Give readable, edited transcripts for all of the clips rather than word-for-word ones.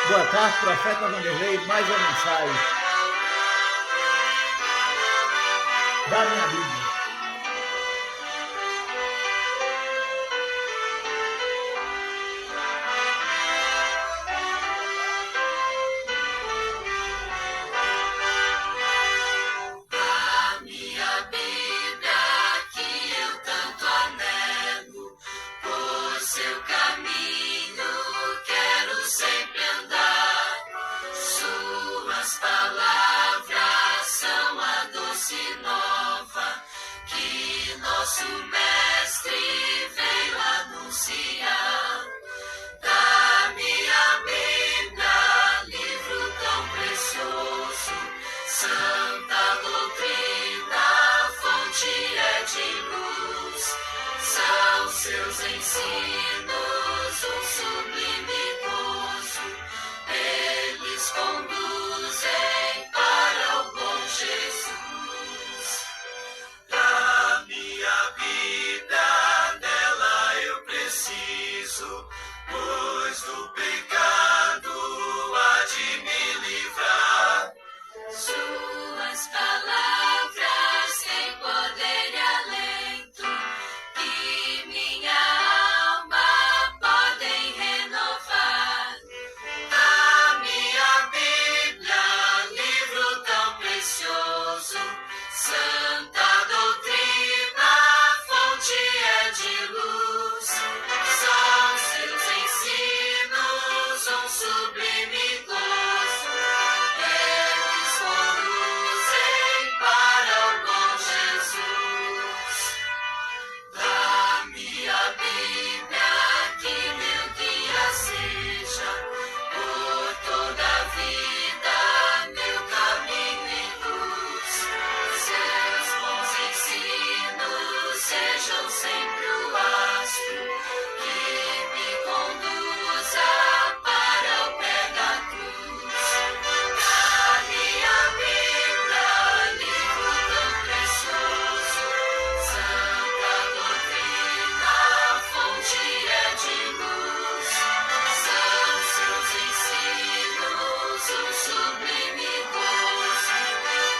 Boa tarde, profeta Vanderlei, mais uma mensagem da minha Bíblia. Nosso mestre veio anunciar. Da minha Bíblia, livro tão precioso, santa doutrina, fonte é de luz. São seus ensinos um sublime gozo, eles conduzem para o bom Jesus. Pois do pecado há de me livrar. Suas palavras têm poder e alento, que minha alma podem renovar. A minha Bíblia, livro tão precioso, santa doutrina, fonte é de luz. Sublime gozo, eles conduzem para o bom Jesus. Da minha Bíblia, que meu guia seja, por toda a vida, meu caminho e luz. Seus bons ensinos sejam sempre o astro que me conduza para o pé da cruz. A minha Bíblia, livro tão precioso, santa doutrina, fonte é de luz. São seus ensinos um sublime gozo,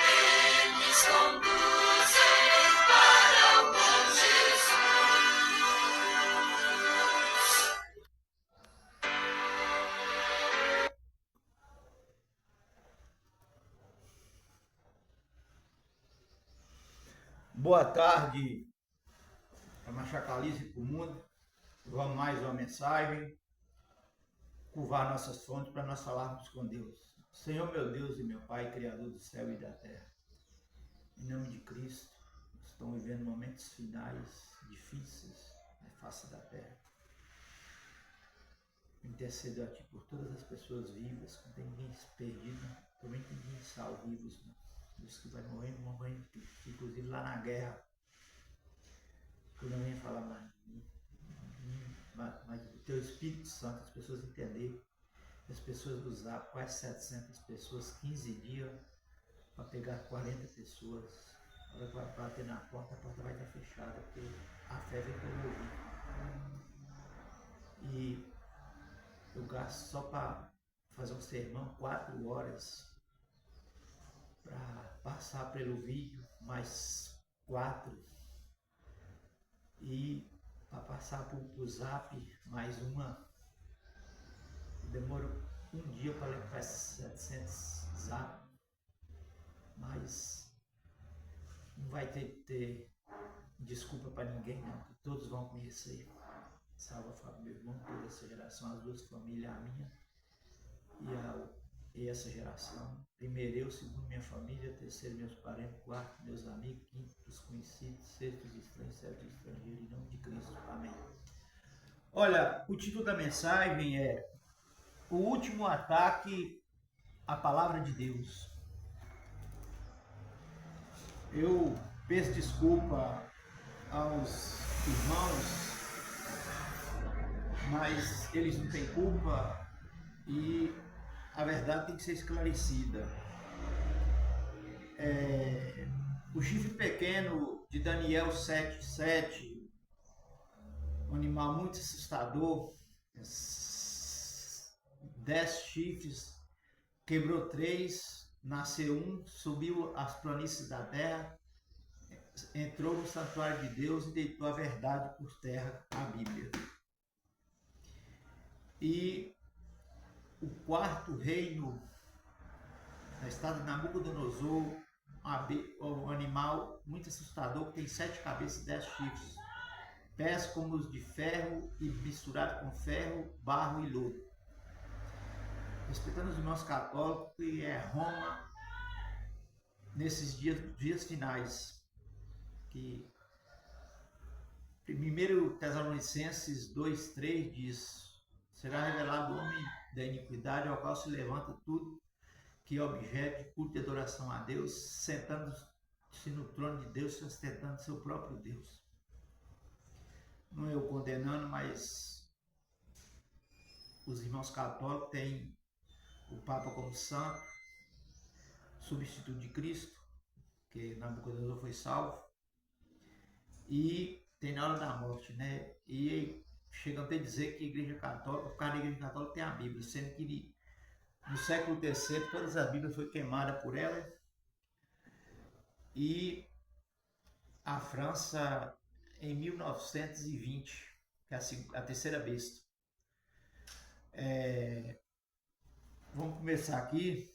eles conduzem para o bom Jesus. Boa tarde, para Machacalize para o mundo. Vamos mais uma mensagem, curvar nossas fontes para nós falarmos com Deus. Senhor, meu Deus e meu Pai, Criador do céu e da terra, em nome de Cristo, estamos vivendo momentos finais difíceis na face da terra. Intercedo a Ti por todas as pessoas vivas, que não tem ninguém perdido, também tem ninguém salvo vivos, os que vai morrendo, inclusive lá na guerra. Eu não venho falar mas o Teu Espírito Santo, as pessoas entenderem, as pessoas usar quase 700 pessoas, 15 dias, para pegar 40 pessoas. A hora que vai bater na porta, a porta vai estar fechada, porque a fé vem pelo ouvido. E eu gasto só para fazer um sermão 4 horas, para passar pelo vídeo mais 4 e para passar por zap mais uma. Demoro um dia para limpar esses 700 zap, mas não vai ter desculpa para ninguém não, todos vão conhecer. Salva a família, meu irmão, toda essa geração, as duas famílias, a minha e essa geração. Primeiro eu, segundo minha família, terceiro meus parentes, quarto meus amigos, quinto os conhecidos, sexto os estranhos, sétimo os estrangeiros, em nome de Cristo. Amém. Olha, o título da mensagem é O Último Ataque à Palavra de Deus. Eu peço desculpa aos irmãos, mas eles não têm culpa e a verdade tem que ser esclarecida. O chifre pequeno de Daniel 7,7, um animal muito assustador, 10 chifres, quebrou 3, nasceu 1, subiu as planícies da terra, entrou no santuário de Deus e deitou a verdade por terra, a Bíblia. E o quarto reino, na estada de Nabucodonosor, um animal muito assustador, que tem 7 cabeças e 10 chifres, pés como os de ferro e misturado com ferro, barro e lodo. Respeitando os irmãos católicos, que é Roma, nesses dias finais, que 1 Tessalonicenses 2:3 diz: será revelado o homem da iniquidade, ao qual se levanta tudo que é objeto de culto e adoração a Deus, sentando-se no trono de Deus, sustentando seu próprio Deus. Não eu condenando, mas os irmãos católicos têm o Papa como santo, substituto de Cristo, que Nabucodonosor foi salvo, e tem na hora da morte, né? E chegam até a dizer que a Igreja Católica, o cara da Igreja Católica tem a Bíblia, sendo que no século III todas as Bíblias foram queimadas por ela, e a França em 1920, que é a terceira besta. Vamos começar aqui.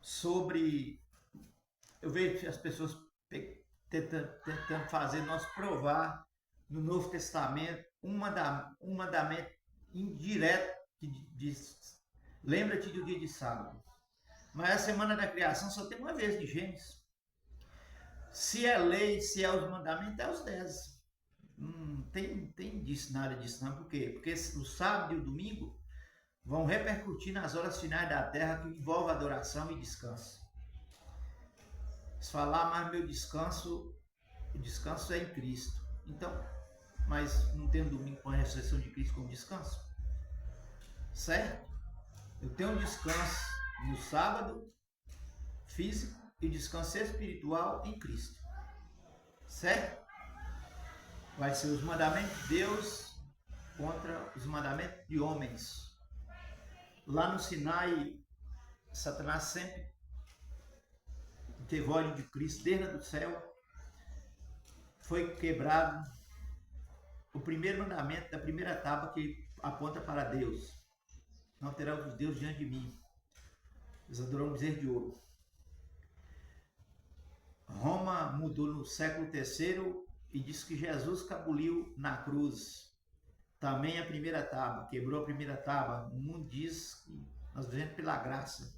Sobre, eu vejo as pessoas tentando fazer nós provar no Novo Testamento um mandamento indireto que diz: lembra-te do dia de sábado. Mas a semana da criação só tem uma vez de Gênesis. Se é lei, se é os mandamentos, é os 10. Não tem nada disso não. Por quê? Porque o sábado e o domingo vão repercutir nas horas finais da terra, que envolve adoração e descanso. Se falar, mas meu descanso, o descanso é em Cristo. Então, mas não tem um domingo com a ressurreição de Cristo como descanso? Certo? Eu tenho um descanso no sábado físico e descanso espiritual em Cristo. Certo? Vai ser os mandamentos de Deus contra os mandamentos de homens. Lá no Sinai, Satanás sempre teve ódio de Cristo desde o céu. Foi quebrado o primeiro mandamento da primeira tábua, que aponta para Deus: não terá outros deuses diante de mim. Eles adoram bezerro de ouro. Roma mudou no século III e disse que Jesus cabuliu na cruz também a primeira tábua, quebrou a primeira tábua. O mundo diz que nós vivemos pela graça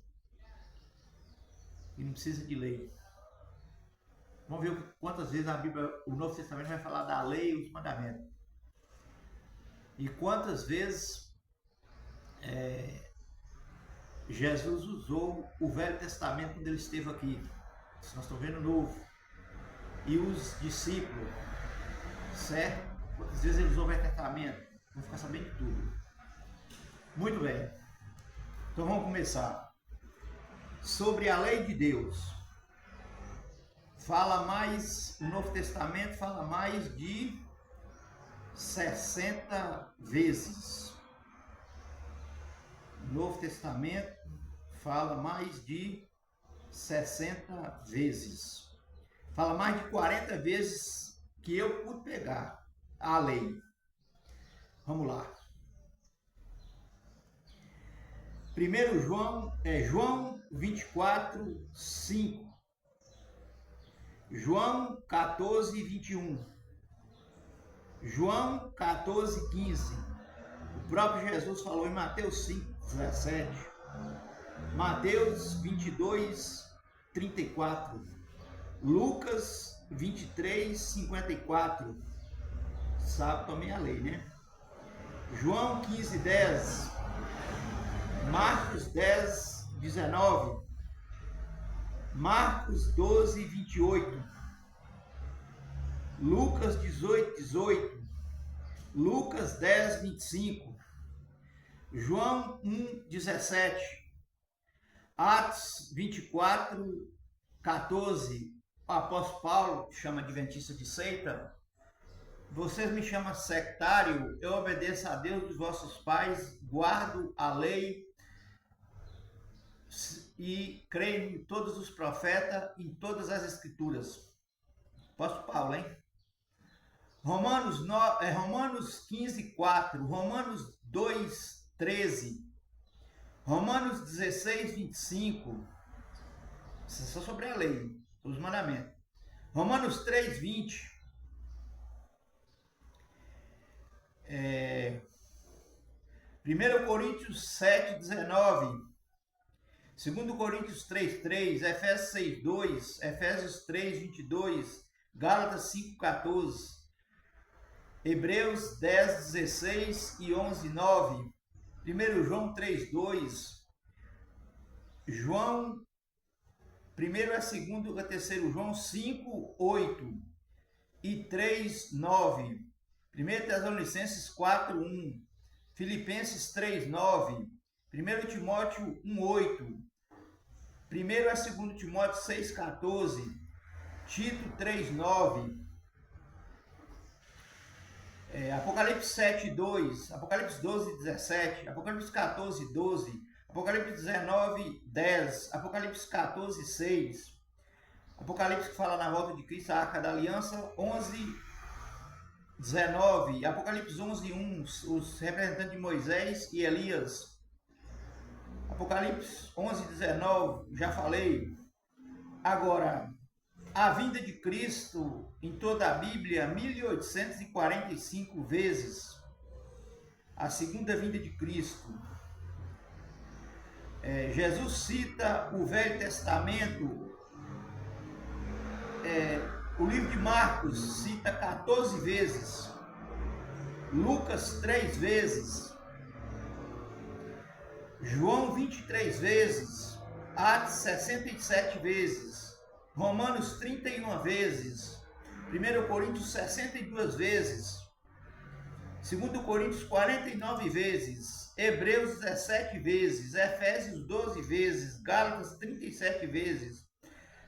e não precisa de lei. Vamos ver quantas vezes a Bíblia, o Novo Testamento, vai falar da lei e os mandamentos. E quantas vezes Jesus usou o Velho Testamento quando ele esteve aqui. Nós estamos vendo o Novo. E os discípulos, certo? Quantas vezes ele usou o Velho Testamento? Vamos ficar sabendo de tudo. Muito bem. Então vamos começar. Sobre a lei de Deus. Fala mais, o Novo Testamento fala mais de 60 vezes. O Novo Testamento fala mais de 60 vezes. Fala mais de 40 vezes que eu pude pegar a lei. Vamos lá. Primeiro João 24, 5. João 14, 21. João 14, 15. O próprio Jesus falou em Mateus 5, 17. Mateus 22, 34. Lucas 23, 54. Sabe também a lei, né? João 15, 10. Marcos 10, 19. Marcos 12, 28. Lucas 18, 18. Lucas 10, 25. João 1, 17. Atos 24, 14 apóstolo Paulo chama adventista de seita, vocês me chamam sectário, eu obedeço a Deus dos vossos pais, guardo a lei e creio em todos os profetas, em todas as escrituras. Apóstolo Paulo, hein? Romanos 15, 4, Romanos 2, 13, Romanos 16, 25, isso é só sobre a lei, os mandamentos. Romanos 3, 20, 1 Coríntios 7, 19, 2 Coríntios 3, 3, Efésios 6, 2, Efésios 3, 22, Gálatas 5, 14, Hebreus 10, 16 e 11, 9, 1 João 3, 2, João 1 a 2 a 3 João 5, 8 e 3, 9, 1 Tessalonicenses 4, 1, Filipenses 3, 9, 1 Timóteo 1, 8, 1 a 2 Timóteo 6, 14, Tito 3, 9, Apocalipse 7, 2, Apocalipse 12, 17, Apocalipse 14, 12, Apocalipse 19, 10, Apocalipse 14, 6, Apocalipse que fala na volta de Cristo, a Arca da Aliança, 11, 19, Apocalipse 11, 1, os representantes de Moisés e Elias, Apocalipse 11, 19, já falei. Agora, a vinda de Cristo em toda a Bíblia, 1845 vezes. A segunda vinda de Cristo. Jesus cita o Velho Testamento. O livro de Marcos cita 14 vezes. Lucas 3 vezes. João 23 vezes. Atos 67 vezes. Romanos 31 vezes, 1 Coríntios 62 vezes, 2 Coríntios 49 vezes, Hebreus 17 vezes, Efésios 12 vezes, Gálatas 37 vezes,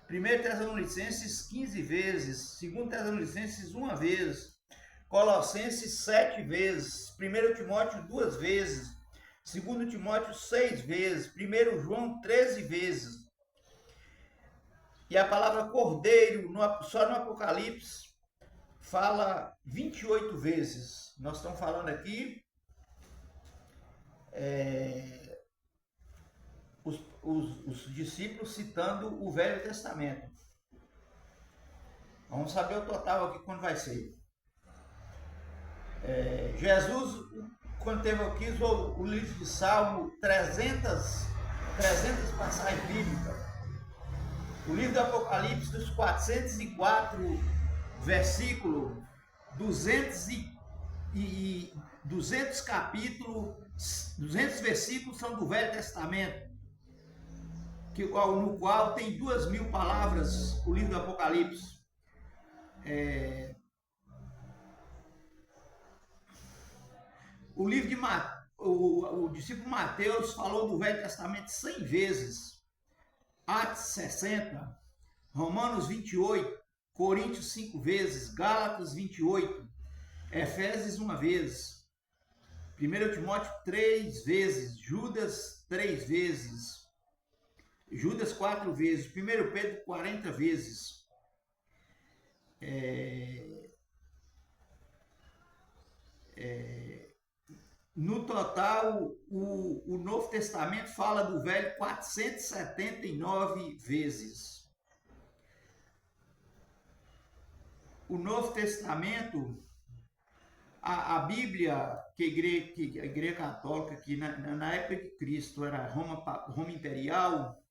1 Tessalonicenses 15 vezes, 2 Tessalonicenses 1 vez, Colossenses 7 vezes, 1 Timóteo 2 vezes, 2 Timóteo 6 vezes, 1 João 13 vezes. E a palavra cordeiro, só no Apocalipse, fala 28 vezes. Nós estamos falando aqui os discípulos citando o Velho Testamento. Vamos saber o total aqui quando vai ser. Jesus, quando teve aqui, usou o livro de Salmo, 300 passagens bíblicas. O livro do Apocalipse, dos 404 versículos, 200 capítulos, 200 versículos são do Velho Testamento, no qual tem 2.000 palavras, o livro do Apocalipse. O livro de o discípulo Mateus falou do Velho Testamento 100 vezes. Atos 60, Romanos 28, Coríntios 5 vezes, Gálatas 28, Efésios 1 vez, 1 Timóteo 3 vezes, Judas 3 vezes, Judas 4 vezes, 1 Pedro 40 vezes. No total, o Novo Testamento fala do Velho 479 vezes. O Novo Testamento, a Bíblia, que a Igreja Católica, que na época de Cristo era Roma Imperial,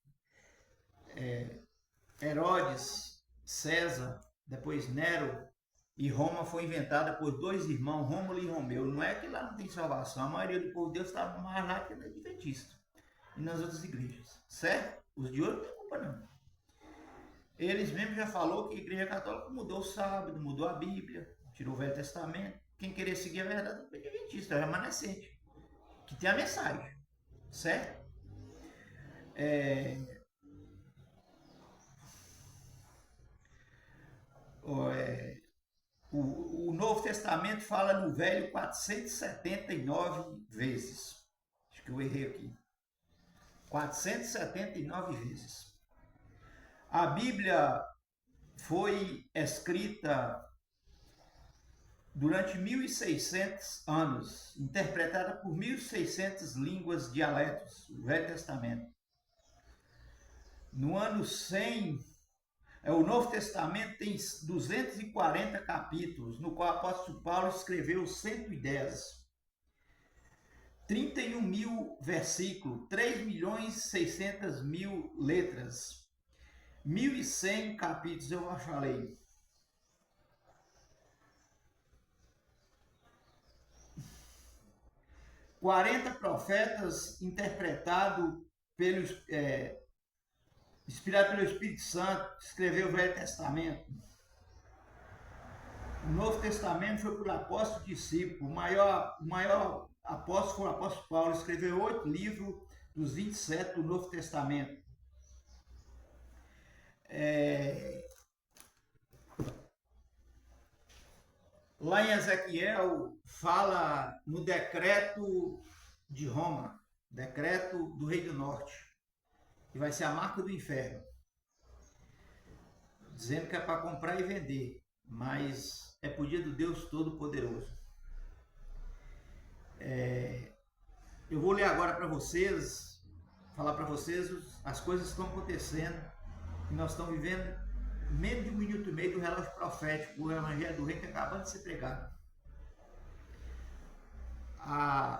Herodes, César, depois Nero, e Roma foi inventada por dois irmãos, Rômulo e Romeu. Não é que lá não tem salvação, a maioria do povo de Deus está mais lá que na Adventista e nas outras igrejas, certo? Os de hoje não tem culpa não. Eles mesmos já falou que a Igreja Católica mudou o sábado, mudou a Bíblia, tirou o Velho Testamento. Quem querer seguir a verdade é Adventista, é remanescente, que tem a mensagem, certo? O Novo Testamento fala no Velho 479 vezes. Acho que eu errei aqui. 479 vezes. A Bíblia foi escrita durante 1.600 anos, interpretada por 1.600 línguas, dialetos, o Velho Testamento. No ano 100, o Novo Testamento tem 240 capítulos, no qual o apóstolo Paulo escreveu 110. 31 mil versículos, 3.600.000 letras, 1.100 capítulos, eu já falei. Quarenta profetas interpretados inspirado pelo Espírito Santo, escreveu o Velho Testamento. O Novo Testamento foi por apóstolo discípulo. O maior apóstolo foi o apóstolo Paulo, escreveu 8 livros dos 27 do Novo Testamento. Lá em Ezequiel fala no decreto de Roma, decreto do Rei do Norte, que vai ser a marca do inferno, dizendo que é para comprar e vender, mas é por dia do Deus Todo-Poderoso. Eu vou ler agora para vocês, falar para vocês as coisas que estão acontecendo, que nós estamos vivendo menos de 1 minuto e meio do relógio profético, o Evangelho do Rei que acabou de ser pregado.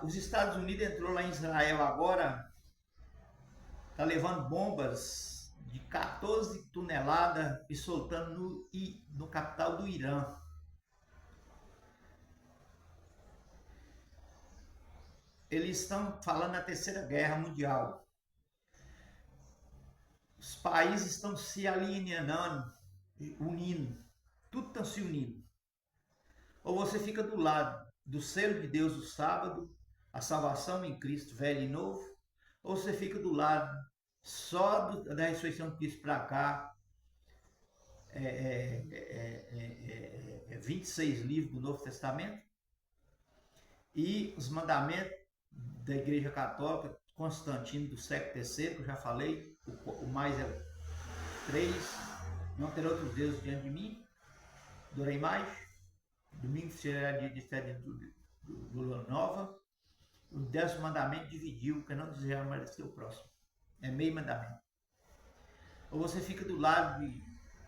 Os Estados Unidos entrou lá em Israel agora, está levando bombas de 14 toneladas e soltando no capital do Irã. Eles estão falando na Terceira Guerra Mundial. Os países estão se alienando, unindo. Tudo está se unindo. Ou você fica do lado do selo de Deus do sábado, a salvação em Cristo velho e novo, ou você fica do lado só da ressurreição de Cristo para cá, 26 livros do Novo Testamento, e os mandamentos da Igreja Católica, Constantino do século III, que eu já falei, o mais é 3, não ter outros deuses diante de mim, adorei mais, domingo será dia de festa do Lua Nova, o 10º mandamento dividiu, porque não desejar mais do seu próximo, é meio mandamento. Ou você fica do lado de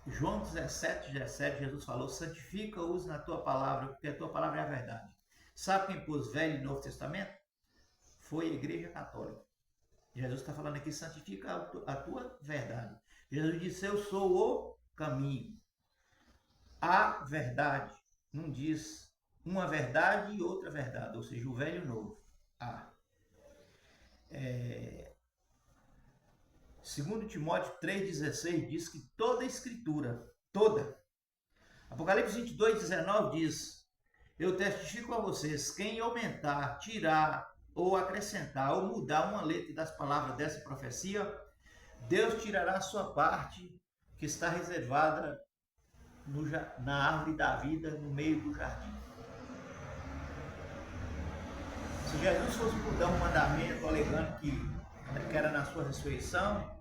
João 17, Jesus falou, santifica-os na tua palavra, porque a tua palavra é a verdade. Sabe quem pôs Velho e Novo Testamento? Foi a Igreja Católica. Jesus está falando aqui, santifica a tua verdade. Jesus disse, eu sou o caminho. A verdade. Não diz uma verdade e outra verdade, ou seja, o velho e o novo. Segundo Timóteo 3,16 diz que toda a escritura, toda. Apocalipse 22,19 diz, eu testifico a vocês, quem aumentar, tirar ou acrescentar ou mudar uma letra das palavras dessa profecia, Deus tirará a sua parte que está reservada na árvore da vida, no meio do jardim. Se Jesus fosse mudar um mandamento alegando que era na sua ressurreição,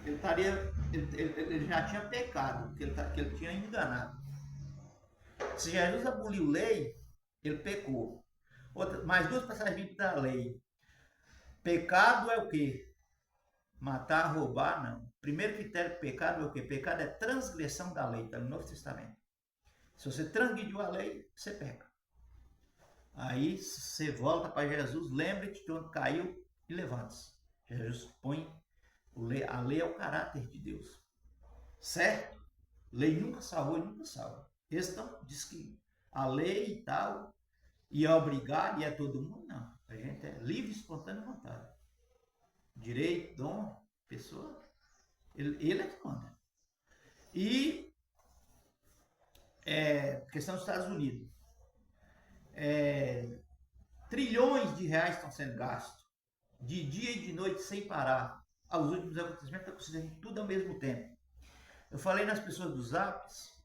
ele já tinha pecado, que ele tinha enganado. Se Jesus aboliu lei, ele pecou. Mais duas passagens bíblicas da lei. Pecado é o quê? Matar, roubar, não. Primeiro critério de pecado é o quê? Pecado é transgressão da lei, está no Novo Testamento. Se você transgrediu a lei, você peca. Aí você volta para Jesus, lembre-te de onde caiu e levante-se. Jesus põe, a lei é o caráter de Deus. Certo? Lei nunca salvou e nunca salva. Esse não diz que a lei e tal, e é obrigado, e é todo mundo, não. A gente é livre, espontâneo, vontade. Direito, dom, pessoa, ele é que manda. E questão dos Estados Unidos. Trilhões de reais estão sendo gastos, de dia e de noite, sem parar. Os últimos acontecimentos estão acontecendo tudo ao mesmo tempo. Eu falei nas pessoas dos apps,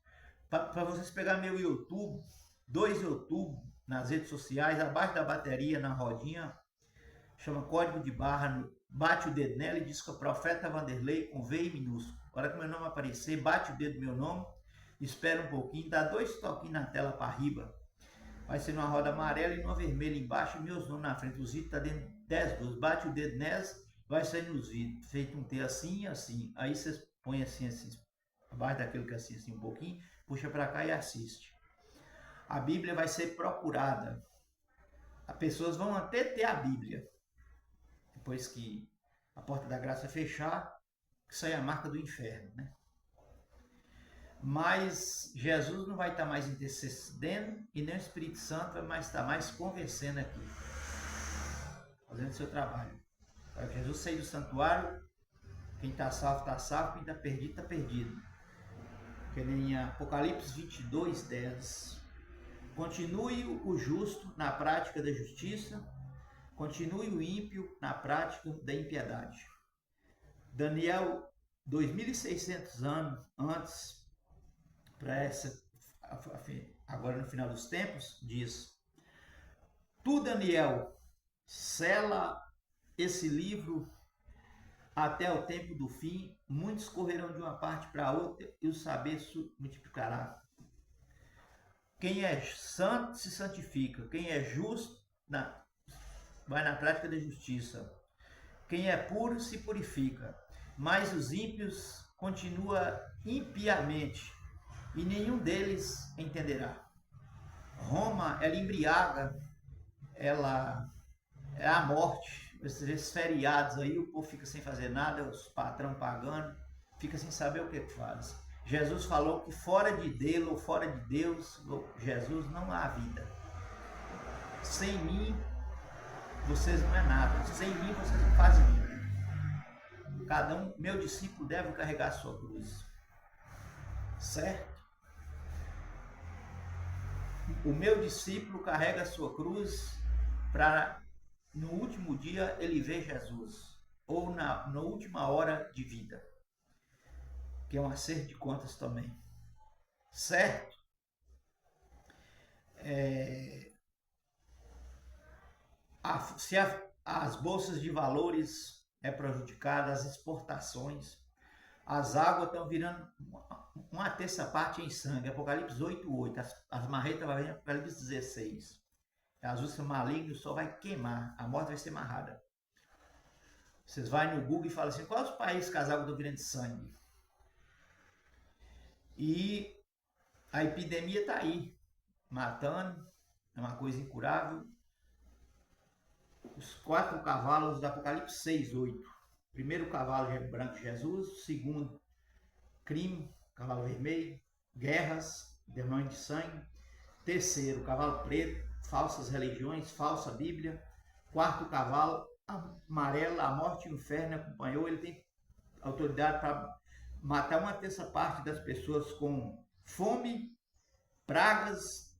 para vocês pegar meu YouTube, 2 YouTube nas redes sociais, abaixo da bateria, na rodinha, chama código de barra, bate o dedo nela e diz que é Profeta Vanderlei com V minúsculo. A hora que meu nome aparecer, bate o dedo no meu nome, espera um pouquinho, dá 2 toquinhos na tela para riba. Vai ser numa roda amarela e numa vermelha embaixo e meus nomes na frente. Os vídeos tá dentro de 10 duas. Bate o dedo nessa, vai sair nos vídeos. Feito um T assim e assim. Aí vocês põem assim, abaixo daquele que assim um pouquinho, puxa para cá e assiste. A Bíblia vai ser procurada. As pessoas vão até ter a Bíblia. Depois que a porta da graça fechar, isso aí é a marca do inferno, né? Mas Jesus não vai estar mais intercedendo e nem o Espírito Santo vai mais estar mais convencendo aqui, fazendo seu trabalho. Para que Jesus sair do santuário, quem está salvo, quem está perdido. Que nem em Apocalipse 22, 10. Continue o justo na prática da justiça, continue o ímpio na prática da impiedade. Daniel, 2600 anos antes, agora no final dos tempos, diz: Tu, Daniel, sela esse livro até o tempo do fim, muitos correrão de uma parte para outra e o saber multiplicará. Quem é santo se santifica, quem é justo vai na prática da justiça, quem é puro se purifica, mas os ímpios continuam impiamente e nenhum deles entenderá. Roma, ela embriaga, ela é a morte. Esses feriados aí, o povo fica sem fazer nada, os patrão pagando, fica sem saber o que faz. Jesus falou que fora de Deus ou fora de Deus, Jesus, não há vida. Sem mim, vocês não é nada. Sem mim, vocês não fazem nada. Cada um, meu discípulo, deve carregar a sua cruz. Certo? O meu discípulo carrega a sua cruz para, no último dia, ele ver Jesus. Ou na última hora de vida. Que é um acerto de contas também. Certo? Se as bolsas de valores é prejudicadas, as exportações, as águas estão virando uma terça parte em sangue. Apocalipse 8:8. As marretas vão vir em Apocalipse 16. As úlceras malignas só vai queimar. A morte vai ser amarrada. Vocês vão no Google e falam assim: quais os países que as águas estão virando de sangue? E a epidemia está aí, matando, é uma coisa incurável. Os 4 cavalos do Apocalipse 6:8. Primeiro cavalo branco, Jesus. Segundo, crime, cavalo vermelho. Guerras, demônio de sangue. Terceiro, cavalo preto, falsas religiões, falsa Bíblia. Quarto cavalo, amarelo, a morte e o inferno acompanhou. Ele tem autoridade para matar uma terça parte das pessoas com fome, pragas,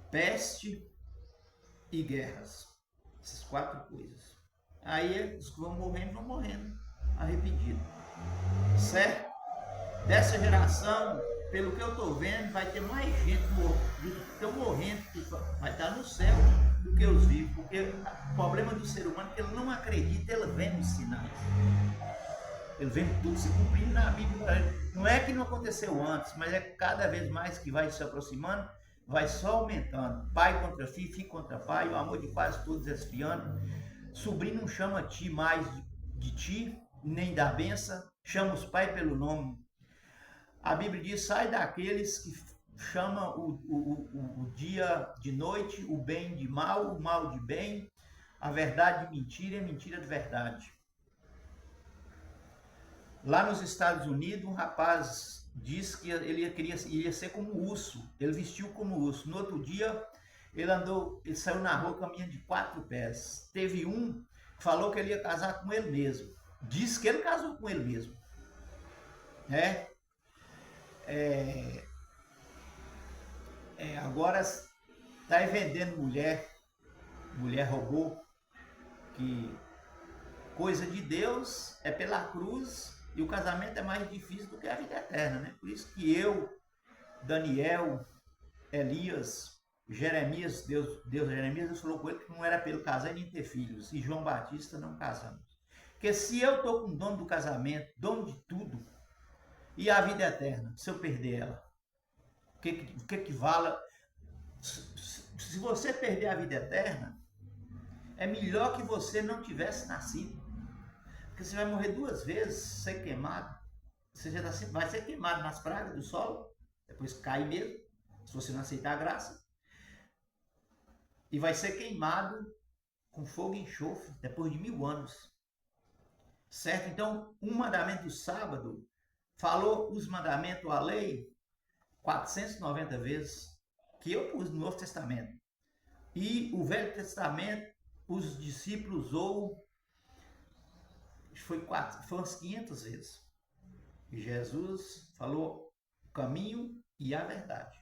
peste e guerras. Essas 4 coisas. Aí os que vão morrendo, arrependido. Certo? Dessa geração, pelo que eu estou vendo, vai ter mais gente morrendo, que vai estar no céu do que os vivos. Porque o problema do ser humano é que ele não acredita, ele vê os sinais. Ele vê tudo se cumprindo na Bíblia. Não é que não aconteceu antes, mas é cada vez mais que vai se aproximando, vai só aumentando. Pai contra filho, filho contra pai, o amor de quase todos esfriando. Sobrinho não chama ti mais de ti, nem da benção, chama os pais pelo nome. A Bíblia diz: sai daqueles que chamam o dia de noite, o bem de mal, o mal de bem, a verdade de mentira e a mentira de verdade. Lá nos Estados Unidos, um rapaz disse que ele ia ser como urso. Ele vestiu como urso. No outro dia, ele saiu na rua caminhando de 4 pés. Teve um que falou que ele ia casar com ele mesmo. Disse que ele casou com ele mesmo. Agora está vendendo mulher robô, que coisa de Deus é pela cruz E o casamento é mais difícil do que a vida eterna, né? Por isso que eu, Daniel, Elias, Jeremias, Jeremias falou com ele que não era para ele casar nem ter filhos. E João Batista não casamos. Porque se eu estou com o dono do casamento, dono de tudo, e a vida eterna, se eu perder ela, o que vale? Se você perder a vida eterna, é melhor que você não tivesse nascido. Porque você vai morrer 2 vezes, ser queimado. Você já vai ser queimado nas pragas do solo, depois cai mesmo, se você não aceitar a graça. E vai ser queimado com fogo e enxofre, depois de 1000 anos. Certo? Então, um mandamento do sábado falou os mandamentos, a lei, 490 vezes, que eu pus no Novo Testamento. E o Velho Testamento, os discípulos usou, foi umas 500 vezes. E Jesus falou o caminho e a verdade.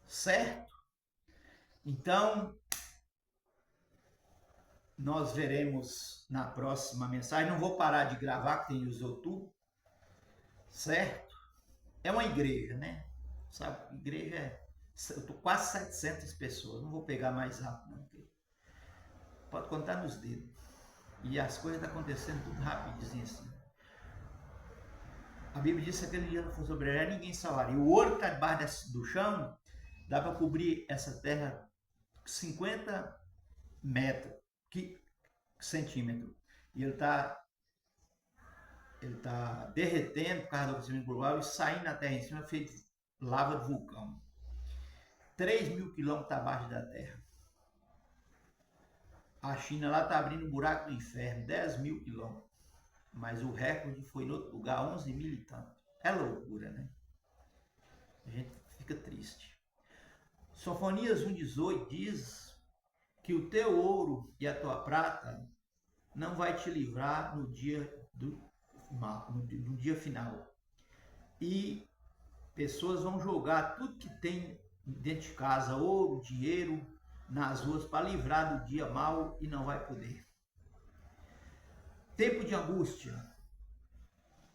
Certo? Então, nós veremos na próxima mensagem. Não vou parar de gravar, que tem usou tudo. Certo? É uma igreja, né? Sabe, igreja é... Eu estou quase 700 pessoas. Não vou pegar mais rápido, não. Pode contar nos dedos. E as coisas estão acontecendo tudo rapidinho assim. A Bíblia diz que aquele dia não for sobreviver, ninguém salvaria. O ouro que está debaixo do chão, dá para cobrir essa terra 50 centímetros. E ele está derretendo por causa do aquecimento global e saindo na terra em cima, feito lava de vulcão. 3.000 quilômetros abaixo da terra. A China lá está abrindo um buraco do inferno, 10.000 quilômetros. Mas o recorde foi em outro lugar, 11.000 e tanto. É loucura, né? A gente fica triste. Sofonias 1,18 diz que o teu ouro e a tua prata não vai te livrar no dia no dia final. E pessoas vão jogar tudo que tem dentro de casa, ouro, dinheiro, nas ruas para livrar do dia mau e não vai poder. Tempo de angústia.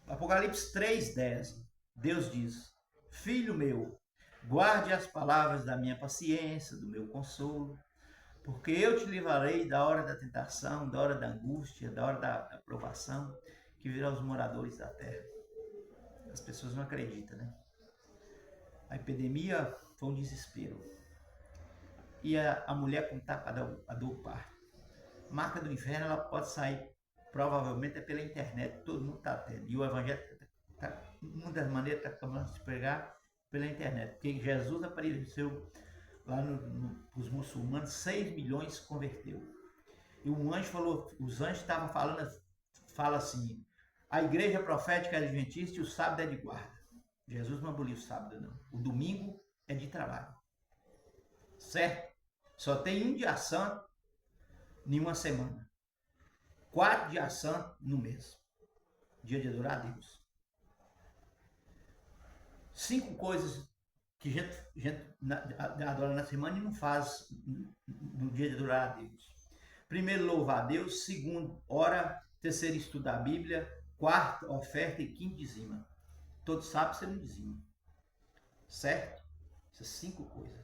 Apocalipse 3,10. Deus diz: Filho meu, guarde as palavras da minha paciência, do meu consolo, porque eu te livrarei da hora da tentação, da hora da angústia, da hora da provação, que virá aos moradores da terra. As pessoas não acreditam, né? A epidemia foi um desespero. E a mulher com a dor parto. Marca do inferno, ela pode sair, provavelmente é pela internet, todo mundo está tendo. E o evangelho, uma das maneiras que está acabando de se pregar pela internet. Porque Jesus apareceu lá para os muçulmanos, 6 milhões se converteu. E um anjo falou, os anjos estavam fala assim, a igreja profética é adventista e o sábado é de guarda. Jesus não aboliu o sábado, não. O domingo é de trabalho. Certo? Só tem um dia santo em uma semana. 4 dias santos no mês. Dia de adorar a Deus. 5 coisas que a gente adora na semana e não faz no dia de adorar a Deus. Primeiro, louvar a Deus. Segundo, ora. Terceiro, estudar a Bíblia. Quarto, oferta. E quinto, dizima. Todo sábado você não dizima. Certo? Essas 5 coisas.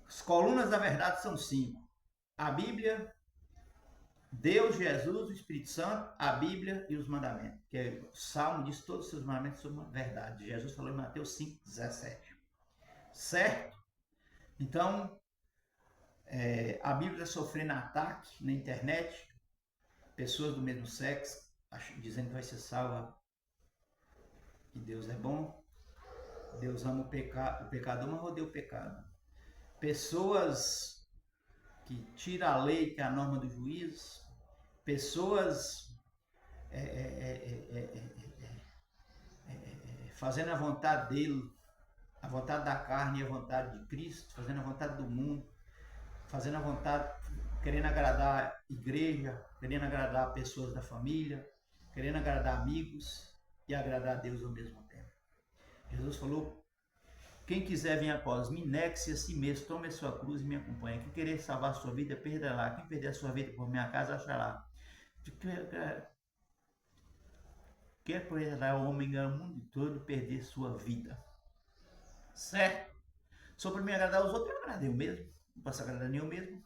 As colunas da verdade são 5. A Bíblia, Deus, Jesus, o Espírito Santo, a Bíblia e os mandamentos. Que é, o Salmo diz que todos os seus mandamentos são uma verdade. Jesus falou em Mateus 5,17. Certo? Então, a Bíblia está sofrendo ataque na internet. Pessoas do mesmo sexo dizendo que vai ser salva. Que Deus é bom. Deus ama o pecador, mas odeia o pecado. Pessoas que tiram a lei, que é a norma do juiz. Pessoas fazendo a vontade dele, a vontade da carne e a vontade de Cristo, fazendo a vontade do mundo, fazendo a vontade, querendo agradar a igreja, querendo agradar pessoas da família, querendo agradar amigos e agradar a Deus ao mesmo tempo. Jesus falou: quem quiser vir após mim, negue-se a si mesmo, tome a sua cruz e me acompanhe. Quem querer salvar a sua vida, perderá. Quem perder a sua vida por minha casa, achará. quer por agradar o homem ganhar o mundo todo e perder sua vida. Certo? Só para me agradar os outros, eu agradei eu mesmo. Não posso agradar nem eu mesmo.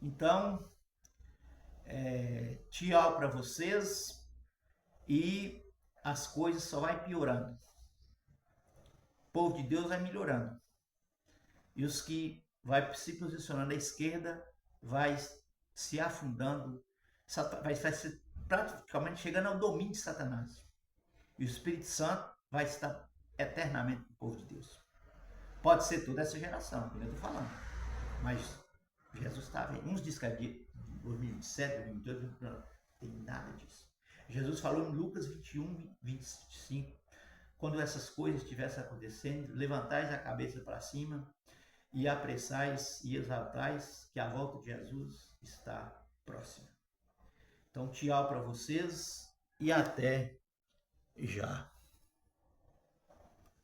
Então, tchau para vocês. E as coisas só vai piorando. O povo de Deus vai melhorando. E os que vai se posicionando à esquerda vai se afundando, vai ser praticamente chegando ao domínio de Satanás. E o Espírito Santo vai estar eternamente no povo de Deus. Pode ser toda essa geração, como eu estou falando. Mas Jesus está vendo. Uns dizem que é de 2027, 2022, não tem nada disso. Jesus falou em Lucas 21, 25, quando essas coisas estivessem acontecendo, levantais a cabeça para cima e apressais e exaltais que a volta de Jesus está próxima. Então, tchau para vocês e até já.